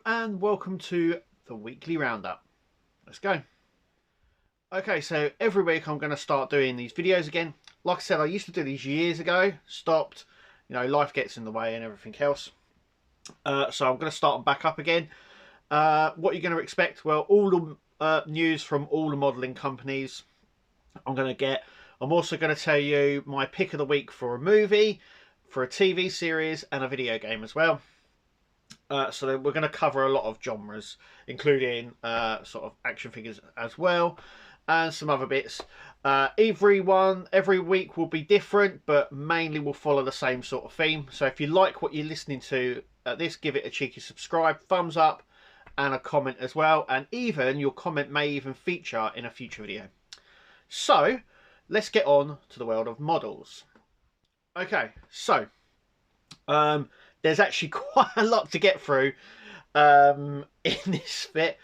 Hello and welcome to the weekly roundup. Let's go. Okay, so every week I'm going to start doing these videos again. Like I said, I used to do these years ago, stopped, life gets in the way and everything else. So I'm going to start them back up again. What you're going to expect? Well, all the news from all the modelling companies I'm going to get. I'm also going to tell you my pick of the week for a movie, for a TV series and a video game as well. So we're going to cover a lot of genres, including sort of action figures as well, and some other bits. Every week will be different, but mainly will follow the same sort of theme. So if you like what you're listening to at this, give it a cheeky subscribe, thumbs up, and a comment as well. And even your comment may even feature in a future video. So let's get on to the world of models. Okay, so there's actually quite a lot to get through in this bit,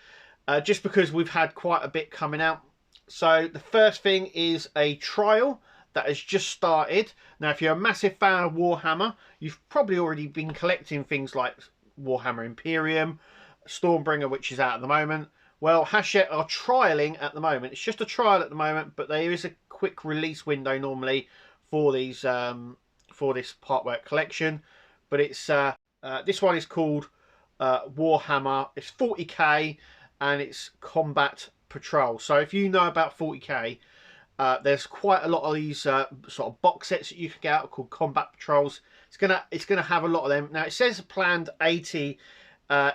just because we've had quite a bit coming out. So the first thing is a trial that has just started. Now, if you're a massive fan of Warhammer, you've probably already been collecting things like Warhammer Imperium, Stormbringer, which is out at the moment. Well, Hachette are trialing at the moment. It's just a trial at the moment, but there is a quick release window normally for these for this Partwork collection. But it's this one is called Warhammer. It's 40k and it's Combat Patrol. So if you know about 40k, there's quite a lot of these sort of box sets that you can get out called Combat Patrols. It's gonna have a lot of them. Now it says planned 80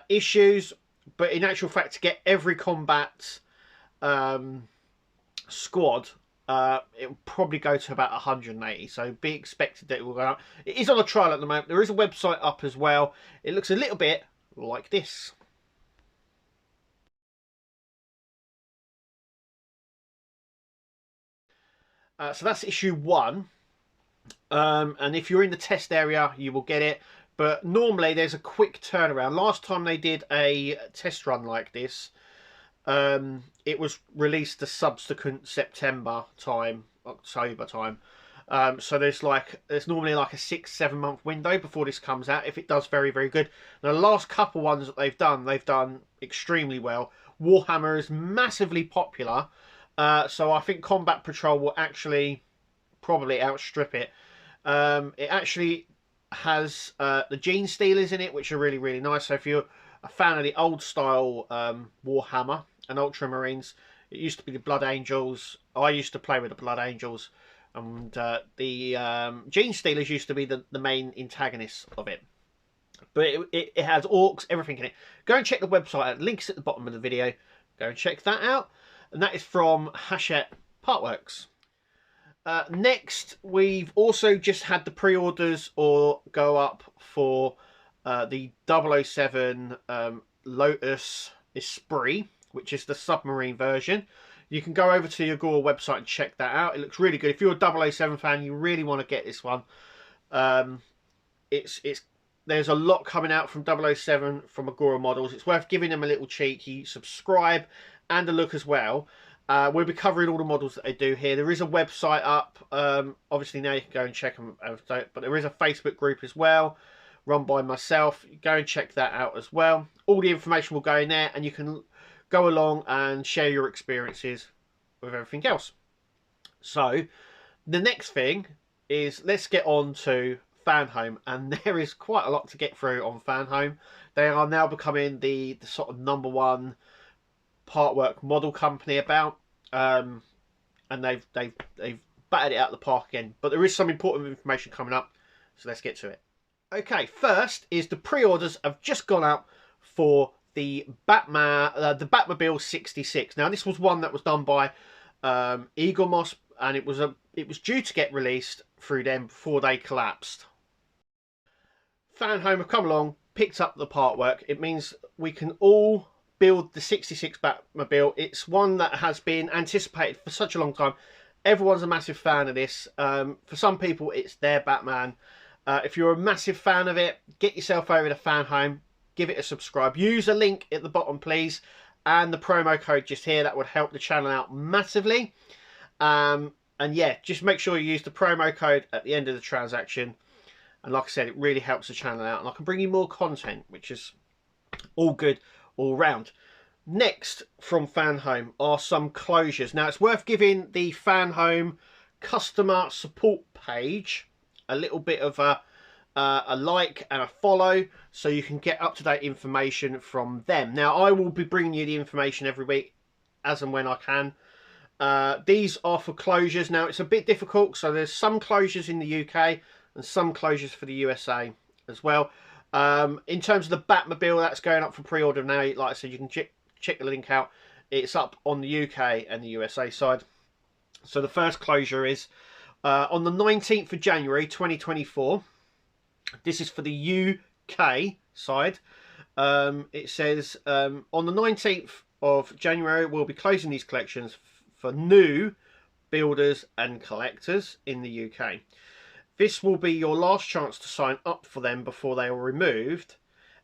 issues, but in actual fact, to get every combat squad, it will probably go to about 180, so be expected that it will go up. It is on a trial at the moment. There is a website up as well. It looks a little bit like this. So that's issue 1, and if you're in the test area you will get it, but normally there's a quick turnaround. Last time they did a test run like this, it was released the subsequent September time, October time. So there's normally like a 6-7 month window before this comes out if it does very, very good. Now, the last couple ones that they've done extremely well. Warhammer is massively popular, so I think Combat Patrol will actually probably outstrip it. It actually has the Gene Stealers in it, which are really, really nice. So if you're a fan of the old style Warhammer and Ultramarines, it used to be the Blood Angels. I used to play with the Blood Angels, and the Gene Stealers used to be the main antagonists of it. But it has orcs, everything in it. Go and check the website. Links at the bottom of the video. Go and check that out. And that is from Hachette Partworks. Next, we've also just had the pre-orders or go up for the 007 Lotus Esprit, which is the submarine version. You can go over to your Agora website and check that out. It looks really good. If you're a 007 fan, you really want to get this one. There's a lot coming out from 007 from Agora models. It's worth giving them a little cheeky subscribe and a look as well. We'll be covering all the models that they do here. There is a website up. Obviously now you can go and check them, but there is a Facebook group as well, run by myself. Go and check that out as well. All the information will go in there, and you can go along and share your experiences with everything else. So the next thing is, let's get on to Fanhome, and there is quite a lot to get through on Fanhome. They are now becoming the sort of #1 Partwork model company about, and they've battered it out of the park again. But there is some important information coming up, so let's get to it. Okay, first is the pre-orders have just gone out for the the Batmobile 66. Now, this was one that was done by Eagle Moss, and it was due to get released through them before they collapsed. Fanhome have come along, picked up the Partwork. It means we can all build the 66 Batmobile. It's one that has been anticipated for such a long time. Everyone's a massive fan of this. For some people, it's their Batman. If you're a massive fan of it, get yourself over to Fanhome, give it a subscribe. Use a link at the bottom, please, and the promo code just here. That would help the channel out massively. And yeah, just make sure you use the promo code at the end of the transaction. And like I said, it really helps the channel out, and I can bring you more content, which is All good all round. Next from Fan Home are some closures. Now it's worth giving the Fan Home customer support page a little bit of a like and a follow, so you can get up-to-date information from them. Now I will be bringing you the information every week as and when I can. These are for closures. Now it's a bit difficult, so there's some closures in the UK and some closures for the USA as well. In terms of the Batmobile, that's going up for pre-order now. Like I said, you can check the link out. It's up on the UK and the USA side. So the first closure is on the 19th of January 2024. This is for the UK side. It says on the 19th of January we'll be closing these collections for new builders and collectors in the UK. This will be your last chance to sign up for them before they are removed.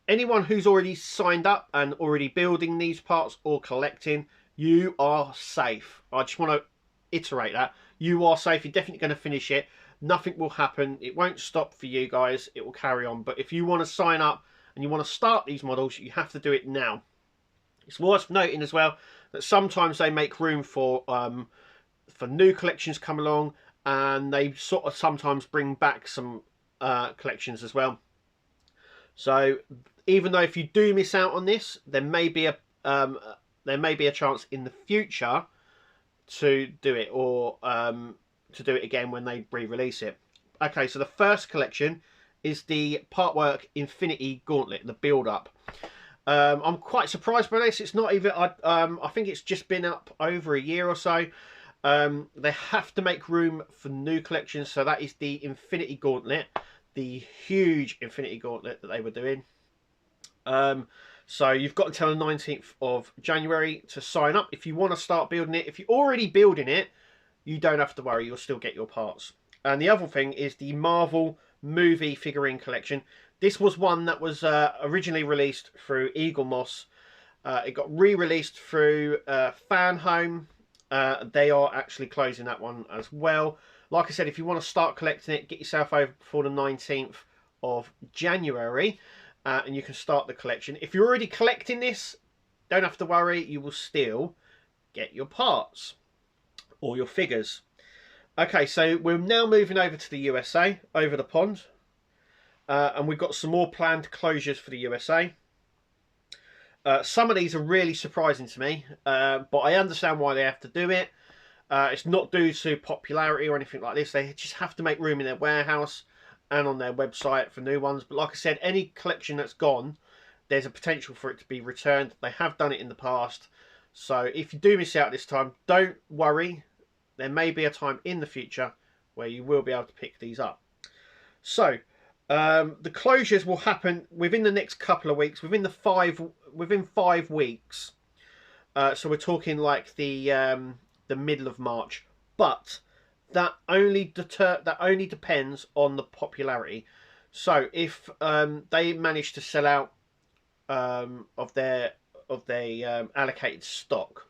Anyone who's already signed up and already building these parts or collecting, you are safe. I just want to iterate that. You are safe. You're definitely going to finish it. Nothing will happen. It won't stop for you guys. It will carry on. But if you want to sign up and you want to start these models, you have to do it now. It's worth noting as well that sometimes they make room for new collections come along, and they sort of sometimes bring back some collections as well. So even though if you do miss out on this, there may be a chance in the future to do it, or to do it again when they re-release it. Okay, so the first collection is the Partwork Infinity Gauntlet, the build-up. I'm quite surprised by this. It's not even. I think it's just been up over a year or so. They have to make room for new collections, so that is the Infinity Gauntlet, the huge Infinity Gauntlet that they were doing. So you've got until the 19th of January to sign up if you want to start building it. If you're already building it, you don't have to worry, you'll still get your parts. And the other thing is the Marvel movie figurine collection. This was one that was originally released through Eagle Moss. It got re-released through Fan Home. They are actually closing that one as well. Like I said, if you want to start collecting it, get yourself over before the 19th of January. And you can start the collection. If you're already collecting this, don't have to worry. You will still get your parts or your figures. Okay, so we're now moving over to the USA, over the pond. And we've got some more planned closures for the USA. Some of these are really surprising to me, but I understand why they have to do it. It's not due to popularity or anything like this. They just have to make room in their warehouse and on their website for new ones. But like I said, any collection that's gone, there's a potential for it to be returned. They have done it in the past. So if you do miss out this time, don't worry. There may be a time in the future where you will be able to pick these up. So the closures will happen within the next couple of weeks, within 5 weeks. So we're talking like the middle of March, but that only depends on the popularity. So if they manage to sell out of their allocated stock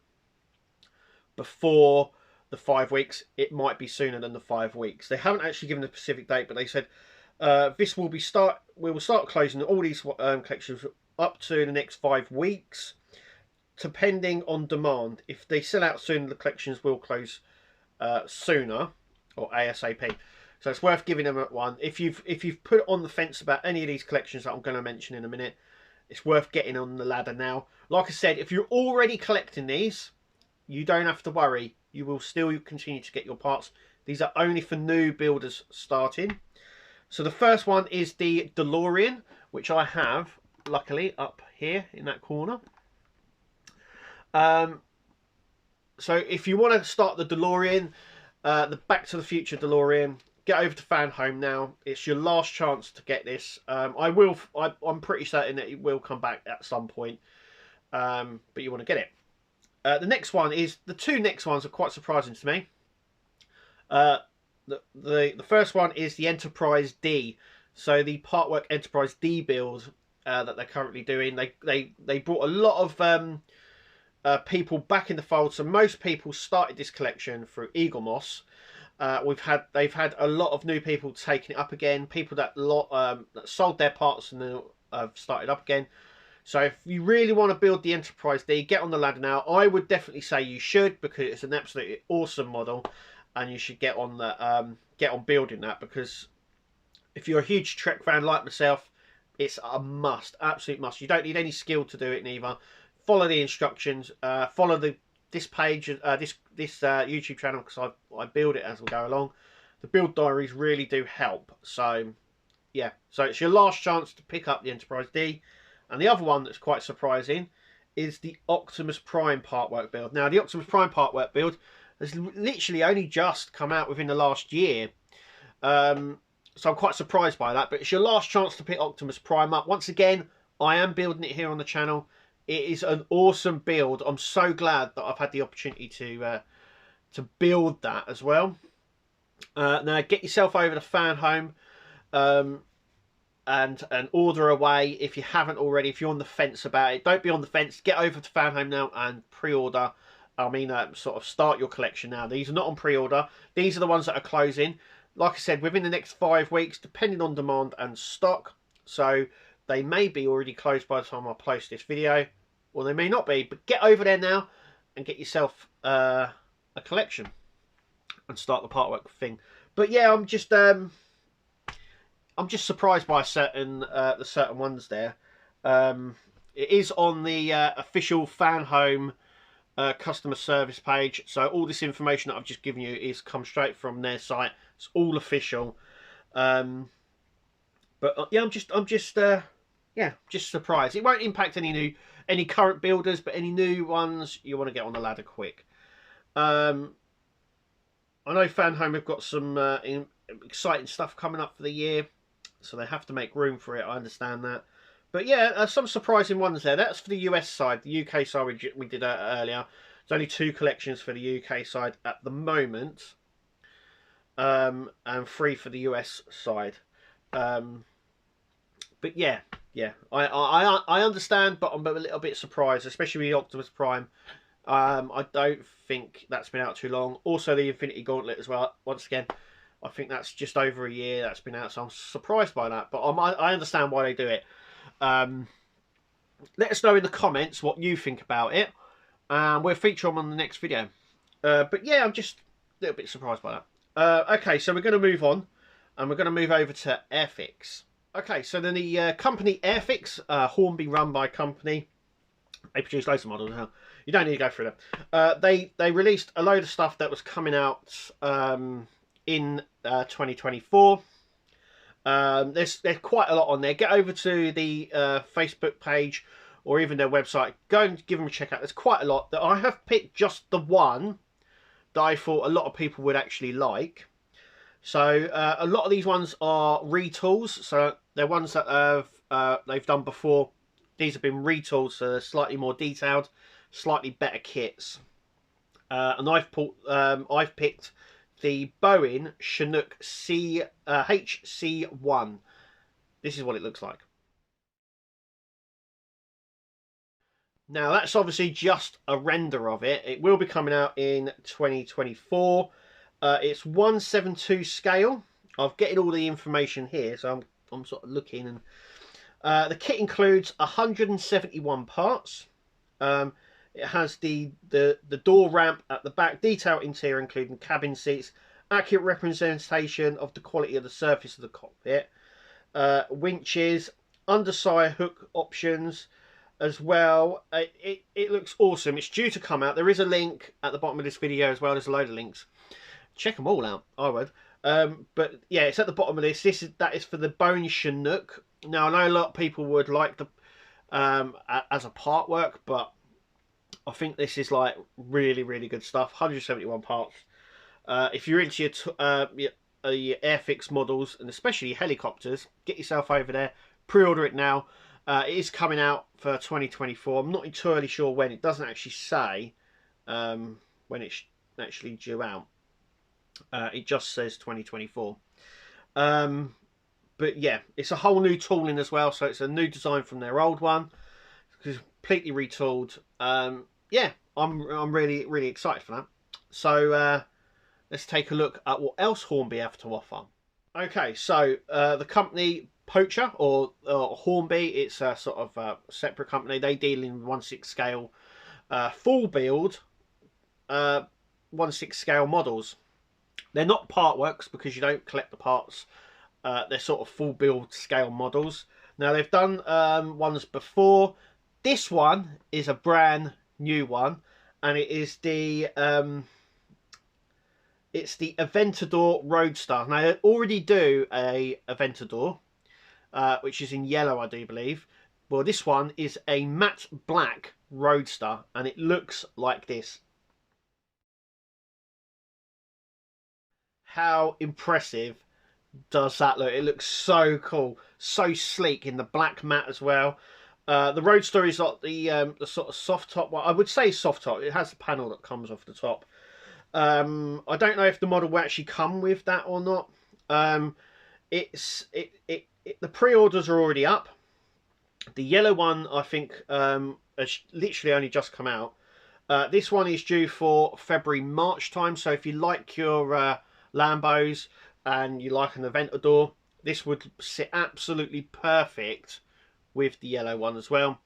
before the 5 weeks, it might be sooner than the 5 weeks. They haven't actually given a specific date, but they said we will start closing all these collections up to the next 5 weeks, depending on demand. If they sell out soon, the collections will close sooner, or ASAP. So it's worth giving them at one. If you've put on the fence about any of these collections that I'm going to mention in a minute, it's worth getting on the ladder now. Like I said, if you're already collecting these, you don't have to worry. You will still continue to get your parts. These are only for new builders starting. So the first one is the DeLorean, which I have, luckily, up here in that corner. So if you want to start the DeLorean, the Back to the Future DeLorean, get over to Fan Home now. It's your last chance to get this. I'm pretty certain that it will come back at some point, but you want to get it. The next one is, the two next ones are quite surprising to me. The first one is the Enterprise D. So the Partwork Enterprise D build that they're currently doing. They brought a lot of people back in the fold. So most people started this collection through Eagle Moss. They've had a lot of new people taking it up again. People that sold their parts and have started up again. So if you really want to build the Enterprise D, get on the ladder now. I would definitely say you should, because it's an absolutely awesome model, and you should get on building that, because if you're a huge Trek fan like myself, it's a must, absolute must. You don't need any skill to do it neither. Follow the instructions, follow this page, this YouTube channel, because I build it as we go along. The build diaries really do help. So yeah, so it's your last chance to pick up the Enterprise D. And the other one that's quite surprising is the Optimus Prime Partwork build. Now, the Optimus Prime Partwork build has literally only just come out within the last year. So I'm quite surprised by that. But it's your last chance to pick Optimus Prime up. Once again, I am building it here on the channel. It is an awesome build. I'm so glad that I've had the opportunity to build that as well. Now, get yourself over to Fan Home. And order away if you haven't already. If you're on the fence about it, don't be on the fence. Get over to Fan Home now and pre-order. I mean, sort of start your collection now. These are not on pre-order. These are the ones that are closing. Like I said, within the next 5 weeks, depending on demand and stock. So they may be already closed by the time I post this video, or they may not be. But get over there now and get yourself a collection and start the Partwork thing. But yeah, I'm just surprised by the certain ones there. It is on the official Fan Home customer service page, so all this information that I've just given you is come straight from their site. It's all official. But yeah, I'm just surprised. It won't impact any current builders, but any new ones, you want to get on the ladder quick. I know Fan Home have got some exciting stuff coming up for the year, so they have to make room for it. I understand that. But yeah, some surprising ones there. That's for the US side. The UK side we did earlier. There's only 2 collections for the UK side at the moment. And 3 for the US side. But yeah. I understand, but I'm a little bit surprised, especially with Optimus Prime. I don't think that's been out too long. Also, the Infinity Gauntlet as well. Once again, I think that's just over a year that's been out, so I'm surprised by that. But I understand why they do it. Let us know in the comments what you think about it, and we'll feature them on the next video. But yeah, I'm just a little bit surprised by that. Okay, so we're going to move on, and we're going to move over to Airfix. Okay, so then the company Airfix, Hornby run by company. They produce loads of models now. You don't need to go through them. They released a load of stuff that was coming out in 2024. There's quite a lot on there. Get over to the Facebook page or even their website. Go and give them a check out. There's quite a lot. That I have picked just the one that I thought a lot of people would actually like. So a lot of these ones are retools. So they're ones that they've done before. These have been retools, so they're slightly more detailed, slightly better kits. And I've picked the Boeing Chinook HC1. This is what it looks like. Now that's obviously just a render of it. It will be coming out in 2024. It's 1/7/2 scale. I've getting all the information here, so I'm sort of looking, and the kit includes 171 parts. It has the door ramp at the back, detailed interior including cabin seats, accurate representation of the quality of the surface of the cockpit, winches, underside hook options as well. It looks awesome. It's due to come out. There is a link at the bottom of this video as well. There's a load of links. Check them all out, I would. But yeah, it's at the bottom of this. That is for the Boeing Chinook. Now I know a lot of people would like the as a Partwork, but I think this is like really good stuff. 171 parts. If you're into your Airfix models and especially helicopters, get yourself over there. Pre-order it now. It is coming out for 2024. I'm not entirely sure when. It doesn't actually say when it's actually due out. It just says 2024. But yeah, it's a whole new tooling as well. So it's a new design from their old one. It's completely retooled. Yeah, I'm really excited for that. So let's take a look at what else Hornby have to offer. Okay, so the company Poacher or Hornby. It's a sort of separate company. They deal in 1/6 scale full build 1/6 scale models. They're not Partworks because you don't collect the parts. They're sort of full build scale models. Now they've done ones before. This one is a brand new one, and it is the it's the Aventador Roadster. Now they already do a Aventador, which is in yellow, I do believe. Well, this one is a matte black Roadster, and it looks like this. How impressive does that look? It looks so cool, so sleek in the black matte as well. The Roadster is like the sort of soft top one. I would say soft top. It has a panel that comes off the top. I don't know if the model will actually come with that or not. The pre-orders are already up. The yellow one, I think, has literally only just come out. This one is due for February, March time. So if you like your Lambos and you like an Aventador, this would sit absolutely perfect with the yellow one as well.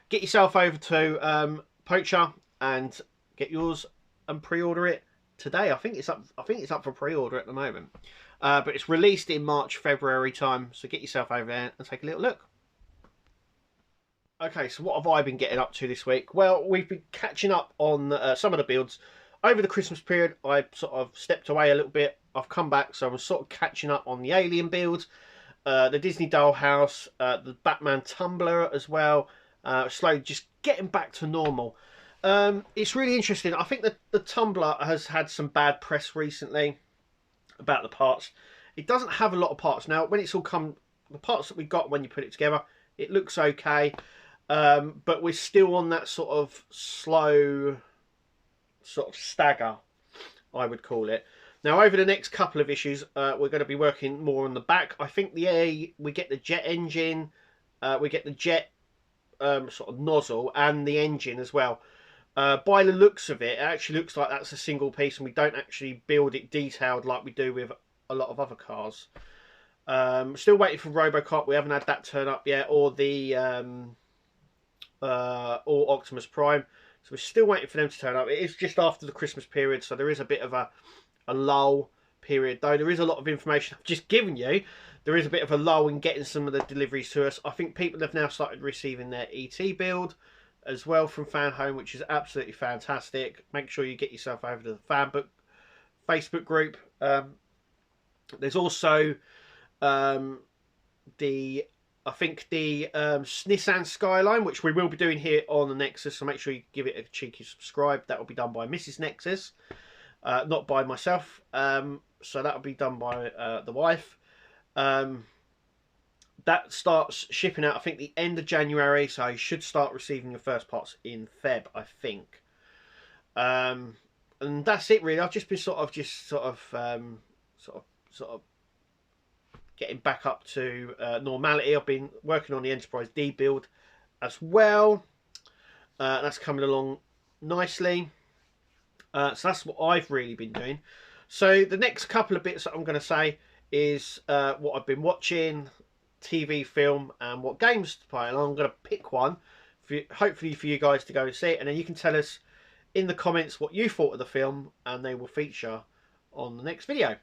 Get yourself over to Poacher and get yours and pre-order it today. I think it's up for pre-order at the moment, but it's released in March, February time. So get yourself over there and take a little look. Okay, so what have I been getting up to this week? Well, we've been catching up on some of the builds over the Christmas period. I sort of stepped away a little bit. I've come back, so I'm sort of catching up on the Alien build, the Disney Dollhouse, the Batman Tumbler as well. Slowly just getting back to normal. It's really interesting. I think that the Tumbler has had some bad press recently about the parts. It doesn't have a lot of parts. Now, when it's all come, the parts that we got when you put it together, it looks okay. But we're still on that sort of slow sort of stagger, I would call it. Now, over the next couple of issues, we're going to be working more on the back. I think we get the jet engine, we get the jet sort of nozzle and the engine as well. By the looks of it, it actually looks like that's a single piece, and we don't actually build it detailed like we do with a lot of other cars. Still waiting for Robocop. We haven't had that turn up yet, or the or Optimus Prime. So we're still waiting for them to turn up. It is just after the Christmas period, so there is a bit of a lull period. Though there is a lot of information I've just given you, there is a bit of a lull in getting some of the deliveries to us. I think people have now started receiving their ET build as well from Fan Home, which is absolutely fantastic. Make sure you get yourself over to the Fanbook Facebook group. There's also I think the Nissan Skyline, which we will be doing here on the Nexus, so make sure you give it a cheeky subscribe. That will be done by Mrs. Nexus, not by myself. So that will be done by the wife. That starts shipping out, I think, the end of January, so you should start receiving your first parts in Feb, I think. And that's it, really. I've just been sort of getting back up to normality. I've been working on the Enterprise D build as well. That's coming along nicely. So that's what I've really been doing. So the next couple of bits that I'm going to say is what I've been watching, TV, film, and what games to play. And I'm going to pick one, hopefully for you guys to go and see it. And then you can tell us in the comments what you thought of the film, and they will feature on the next video.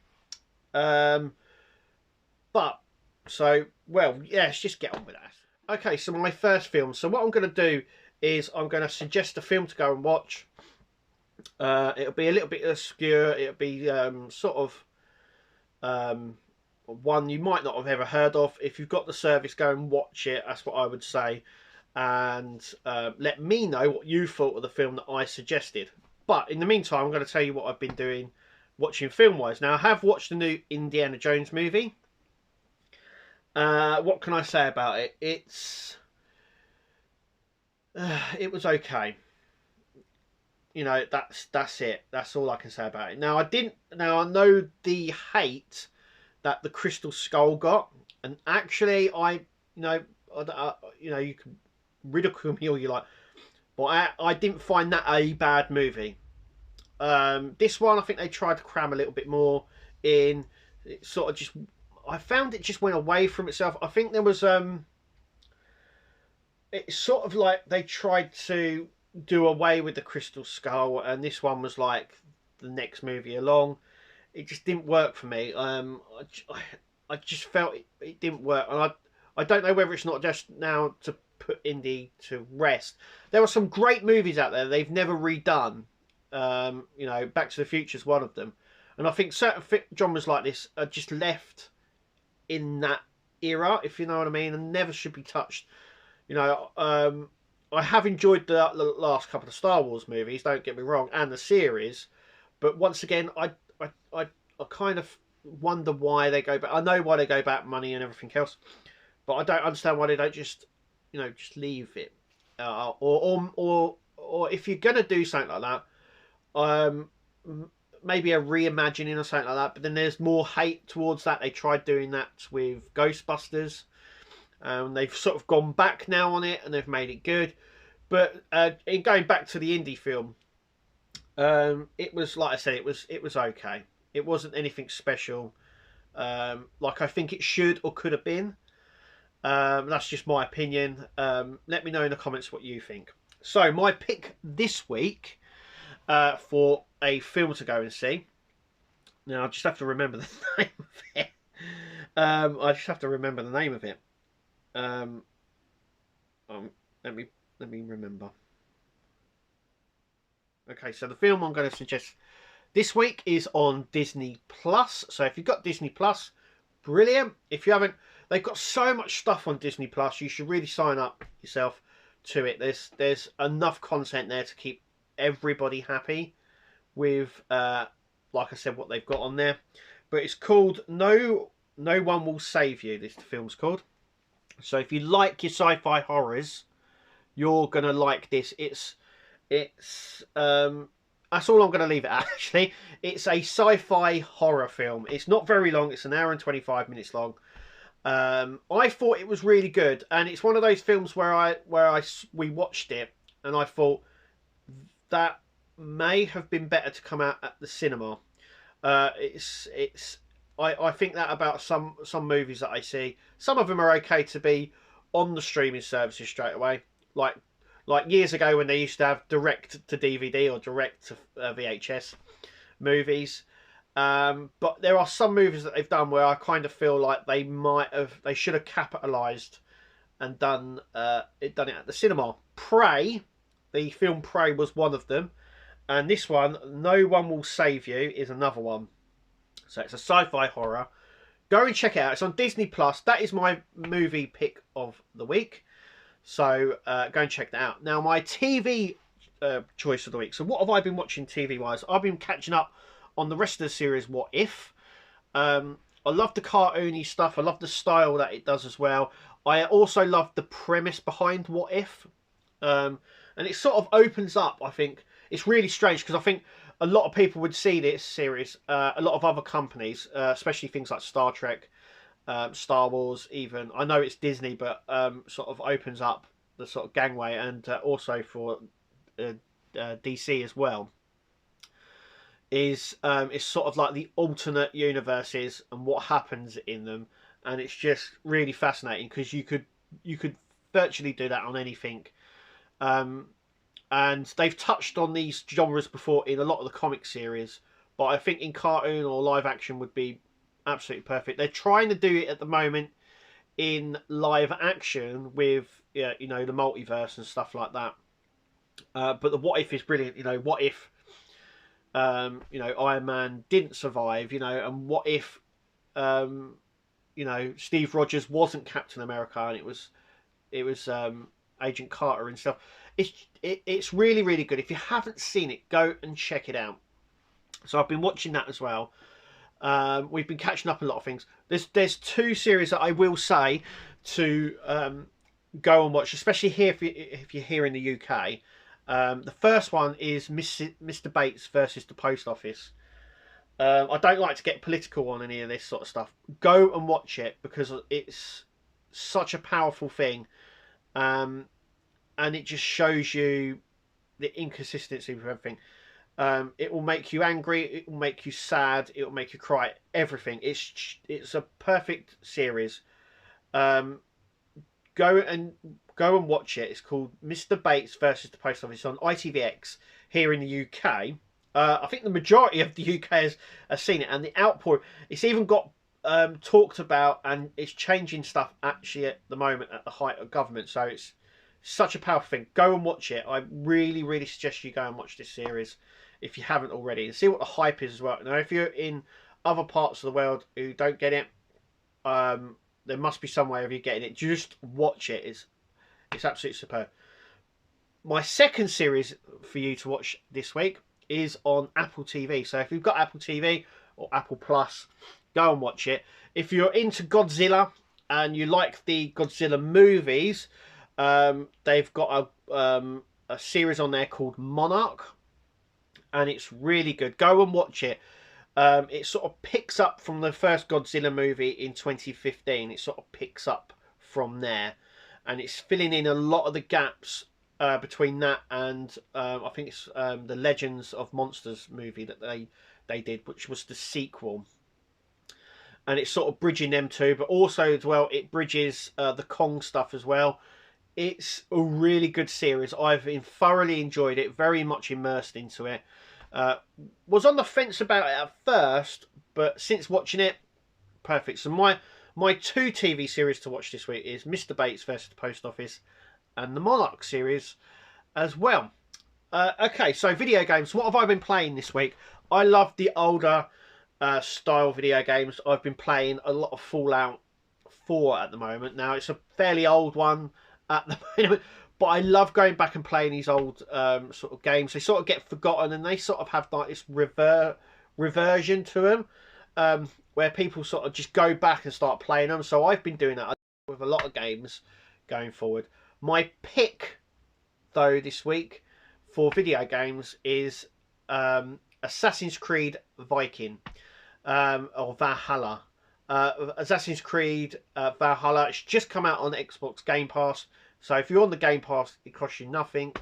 But, so, well, yeah, let's just get on with that. Okay, so my first film. So what I'm going to do is I'm going to suggest a film to go and watch. It'll be a little bit obscure. It'll be sort of one you might not have ever heard of. If you've got the service, go and watch it. That's what I would say. And let me know what you thought of the film that I suggested. But in the meantime, I'm going to tell you what I've been doing watching film-wise. Now, I have watched the new Indiana Jones movie. What can I say about it? It was okay. You know, that's it. That's all I can say about it. Now I know the hate that the Crystal Skull got, and actually you know, you can ridicule me all you like, but I didn't find that a bad movie. This one, I think they tried to cram a little bit more in. It sort of just, I found it just went away from itself. I think there was it's sort of like they tried to do away with the Crystal Skull, and this one was like the next movie along. It just didn't work for me. I just felt it didn't work, and I don't know whether it's not just now to put Indy to rest. There are some great movies out there they've never redone. You know, Back to the Future is one of them, and I think certain genres like this are just left in that era, if you know what I mean, and never should be touched. You know, I have enjoyed the last couple of Star Wars movies, don't get me wrong, and the series, but once again, I kind of wonder why they go back. I know why they go back, money and everything else, but I don't understand why they don't just, you know, just leave it, or if you're gonna do something like that, maybe a reimagining or something like that. But then there's more hate towards that. They tried doing that with Ghostbusters. They've sort of gone back now on it, and they've made it good. But in going back to the indie film, it was, like I said, it was okay. It wasn't anything special, like I think it should or could have been. That's just my opinion. Let me know in the comments what you think. So my pick this week for a film to go and see. Now I just have to remember the name of it. I just have to remember the name of it. Let me remember. Okay, so the film I'm going to suggest this week is on Disney Plus. So if you've got Disney Plus, brilliant. If you haven't, they've got so much stuff on Disney Plus. You should really sign up yourself to it. There's enough content there to keep everybody happy with, like I said, what they've got on there. But it's called No One Will Save You. This film's called. So if you like your sci-fi horrors, you're gonna like this. It's that's all I'm gonna leave it at, actually. It's a sci-fi horror film. It's not very long. It's an hour and 25 minutes long. I thought it was really good, and it's one of those films where we watched it, and I thought that may have been better to come out at the cinema. I think that about some movies that I see. Some of them are okay to be on the streaming services straight away, like years ago when they used to have direct to DVD or direct to VHS movies. But there are some movies that they've done where I kind of feel like they should have capitalised and done it at the cinema. Prey, the film Prey, was one of them, and this one, No One Will Save You, is another one. So it's a sci-fi horror. Go and check it out. It's on Disney Plus. That is my movie pick of the week. So go and check that out. Now, my TV choice of the week. So what have I been watching TV-wise? I've been catching up on the rest of the series, What If? I love the cartoony stuff. I love the style that it does as well. I also love the premise behind What If. And it sort of opens up, I think. It's really strange because I think a lot of people would see this series, a lot of other companies, especially things like Star Trek, Star Wars even. I know it's Disney, but sort of opens up the sort of gangway, and also for DC as well. Is it's sort of like the alternate universes and what happens in them, and it's just really fascinating because you could virtually do that on anything. And they've touched on these genres before in a lot of the comic series, but I think in cartoon or live action would be absolutely perfect. They're trying to do it at the moment in live action with, you know, the multiverse and stuff like that. But the What If is brilliant. You know, what if you know, Iron Man didn't survive, you know, and what if you know, Steve Rogers wasn't Captain America and it was Agent Carter and stuff. It's really, really good. If you haven't seen it, go and check it out. So I've been watching that as well. We've been catching up on a lot of things. There's two series that I will say to go and watch, especially here if you're here in the UK. The first one is Mr. Bates versus the Post Office. I don't like to get political on any of this sort of stuff. Go and watch it because it's such a powerful thing. And it just shows you the inconsistency with everything. It will make you angry, it will make you sad, it will make you cry, everything. It's a perfect series. Um, go and watch it. It's called Mr. Bates versus the Post Office on ITVX here in the UK. I think the majority of the UK has seen it, and the outpouring. It's even got talked about, and it's changing stuff actually at the moment at the height of government. So it's such a powerful thing. Go and watch it. I really, really suggest you go and watch this series if you haven't already, and see what the hype is as well. Now, if you're in other parts of the world who don't get it, there must be some way of you getting it. Just watch it. It's absolutely superb. My second series for you to watch this week is on Apple TV. So if you've got Apple TV or Apple Plus, go and watch it. If you're into Godzilla and you like the Godzilla movies, they've got a series on there called Monarch, and it's really good. Go and watch it. It sort of picks up from the first Godzilla movie in 2015. It sort of picks up from there, and it's filling in a lot of the gaps between that and I think it's the Legends of Monsters movie that they did, which was the sequel. And it's sort of bridging them two, but also as well it bridges the Kong stuff as well. It's a really good series. I've thoroughly enjoyed it, very much immersed into it. Was on the fence about it at first, but since watching it, perfect. So my two TV series to watch this week is Mr. Bates versus the Post Office and the Monarch series as well. Okay, so video games. What have I been playing this week? I love the older style video games. I've been playing a lot of Fallout 4 at the moment. Now, it's a fairly old one at the moment, but I love going back and playing these old sort of games. They sort of get forgotten, and they sort of have like this reversion to them, where people sort of just go back and start playing them. So I've been doing that with a lot of games going forward. My pick, though, this week for video games is Assassin's Creed Viking, or Valhalla. Assassin's Creed Valhalla. It's just come out on Xbox Game Pass. So if you're on the Game Pass, it costs you nothing.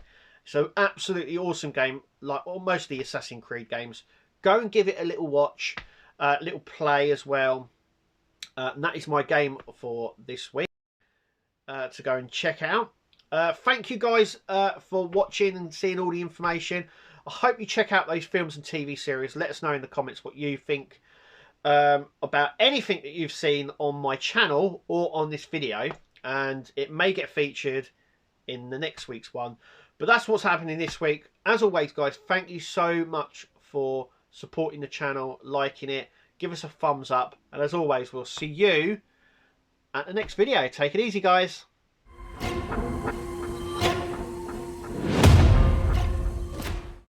So absolutely awesome game, like most of the Assassin's Creed games. Go and give it a little watch, little play as well. And that is my game for this week to go and check out. Thank you guys for watching and seeing all the information. I hope you check out those films and TV series. Let us know in the comments what you think about anything that you've seen on my channel or on this video, and it may get featured in the next week's one. But that's what's happening this week. As always, guys, thank you so much for supporting the channel, liking it, give us a thumbs up, and as always, we'll see you at the next video. Take it easy, guys.